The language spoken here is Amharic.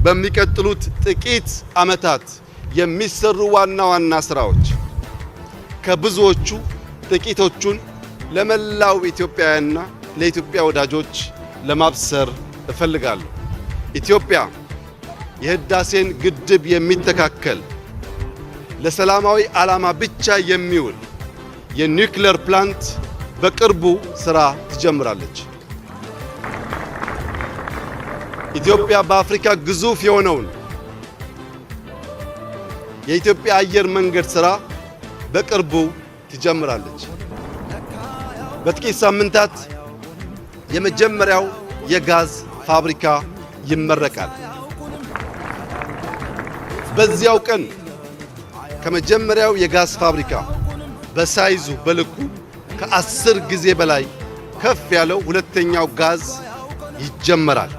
በሚቀጥሉት ጥቂት ዓመታት የሚሰሩ ዋና ዋና ስራዎች ከብዙዎቹ ጥቂቶቹን ለመላው ኢትዮጵያውያንና ለኢትዮጵያ ወዳጆች ለማብሰር እፈልጋለሁ። ኢትዮጵያ የህዳሴን ግድብ የሚተካከል ለሰላማዊ ዓላማ ብቻ የሚውል የኒውክሌር ፕላንት በቅርቡ ስራ ትጀምራለች። ኢትዮጵያ በአፍሪካ ግዙፍ የሆነውን የኢትዮጵያ አየር መንገድ ስራ በቅርቡ ትጀምራለች። በጥቂት ሳምንታት የመጀመሪያው የጋዝ ፋብሪካ ይመረቃል። በዚያው ቀን ከመጀመሪያው የጋዝ ፋብሪካ በሳይዙ በልኩ ከ10 ጊዜ በላይ ከፍ ያለው ሁለተኛው ጋዝ ይጀመራል።